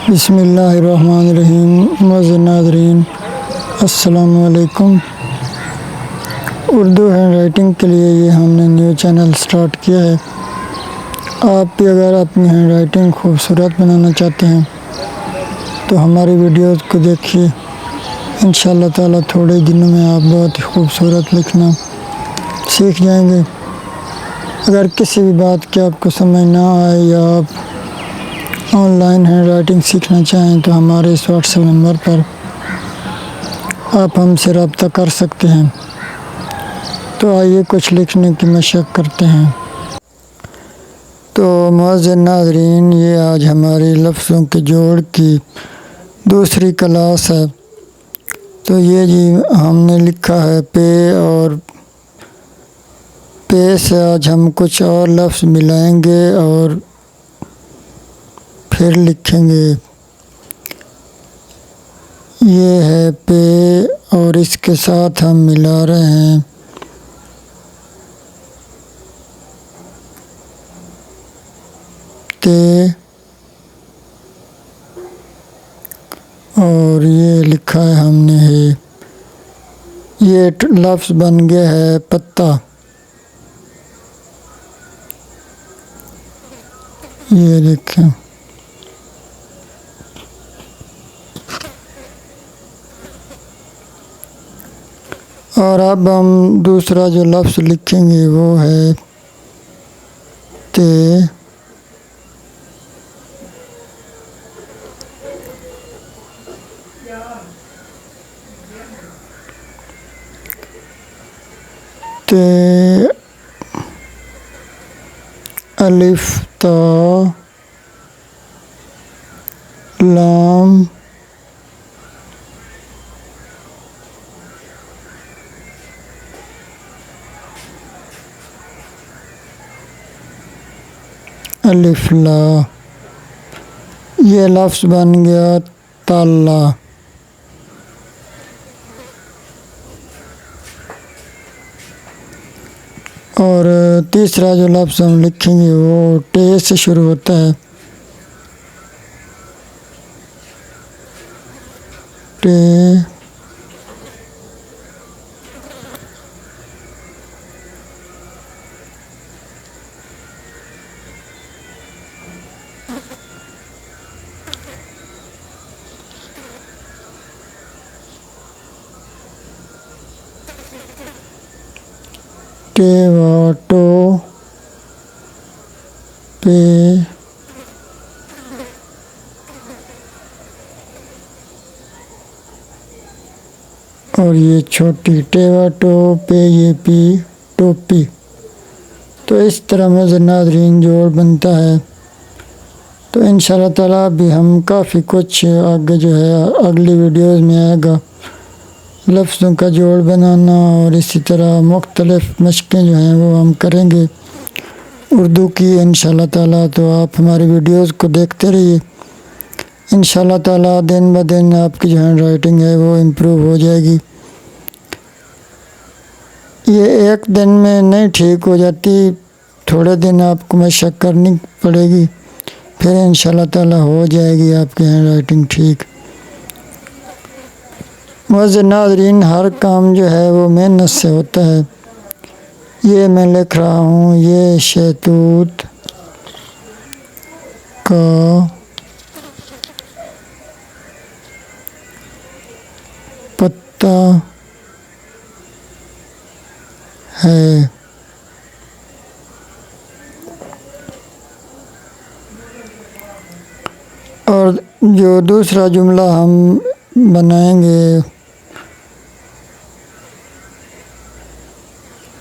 بسم اللہ الرحمن الرحیم۔ معزز ناظرین السلام علیکم۔ اردو ہینڈ رائٹنگ کے لیے یہ ہم نے نیو چینل سٹارٹ کیا ہے۔ آپ بھی اگر اپنی ہینڈ رائٹنگ خوبصورت بنانا چاہتے ہیں تو ہماری ویڈیوز کو دیکھیے، انشاءاللہ تعالیٰ تھوڑے دنوں میں آپ بہت ہی خوبصورت لکھنا سیکھ جائیں گے۔ اگر کسی بھی بات کی آپ کو سمجھ نہ آئے یا آپ آن لائن ہینڈ رائٹنگ سیکھنا چاہیں تو ہمارے اس واٹس ایپ نمبر پر آپ ہم سے رابطہ کر سکتے ہیں۔ تو آئیے کچھ لکھنے کی مشق کرتے ہیں۔ تو معزز ناظرین، یہ آج ہماری لفظوں کے جوڑ کی دوسری کلاس ہے۔ تو یہ جی ہم نے لکھا ہے پے، اور پے سے آج ہم کچھ اور لفظ ملائیں گے اور پھر لکھیں گے۔ یہ ہے پے اور اس کے ساتھ ہم ملا رہے ہیں تے، اور یہ لکھا ہے ہم نے ہے۔ یہ لفظ بن گیا ہے پتا۔ یہ دیکھیں، اور اب ہم دوسرا جو لفظ لکھیں گے وہ ہے تے۔ تے الف تا لام الف لا، یہ لفظ بن گیا تالا۔ اور تیسرا جو لفظ ہم لکھیں گے وہ ٹے سے شروع ہوتا ہے، ٹے۔ ٹے وا ٹو، پے، اور یہ چھوٹی ٹے وا ٹو پے، یہ پی ٹوپی۔ تو اس طرح معزز ناظرین جوڑ بنتا ہے۔ تو انشاءاللہ تعالیٰ بھی ہم کافی کچھ آگے جو ہے اگلی ویڈیوز میں آئے گا، لفظوں کا جوڑ بنانا، اور اسی طرح مختلف مشقیں جو ہیں وہ ہم کریں گے اردو کی انشاءاللہ تعالیٰ۔ تو آپ ہماری ویڈیوز کو دیکھتے رہیے، انشاءاللہ تعالیٰ دن بہ دن آپ کی جو ہینڈ رائٹنگ ہے وہ امپروو ہو جائے گی۔ یہ ایک دن میں نہیں ٹھیک ہو جاتی، تھوڑے دن آپ کو مشق کرنی پڑے گی، پھر انشاءاللہ تعالیٰ ہو جائے گی آپ کی ہینڈ رائٹنگ ٹھیک۔ معزز ناظرین، ہر کام جو ہے وہ محنت سے ہوتا ہے۔ یہ میں لکھ رہا ہوں، یہ شہتوت کا پتا ہے۔ اور جو دوسرا جملہ ہم بنائیں گے،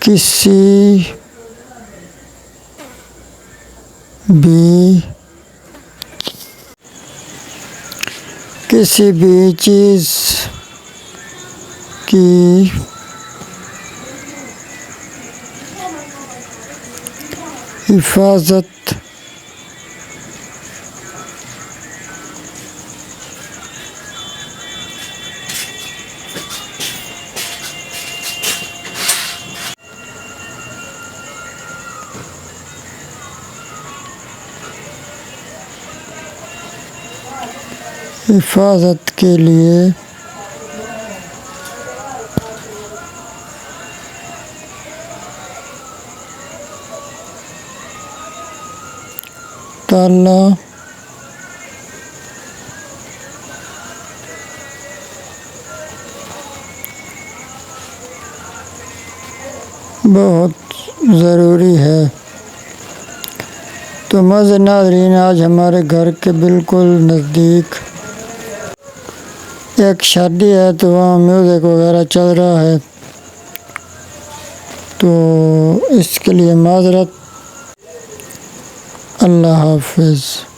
کسی بھی چیز کی حفاظت حفاظت کے لیے تعالیٰ بہت ضروری ہے۔ تو معزز ناظرین، آج ہمارے گھر کے بالکل نزدیک ایک شادی ہے، تو وہاں میوزک وغیرہ چل رہا ہے، تو اس کے لیے معذرت۔ اللہ حافظ۔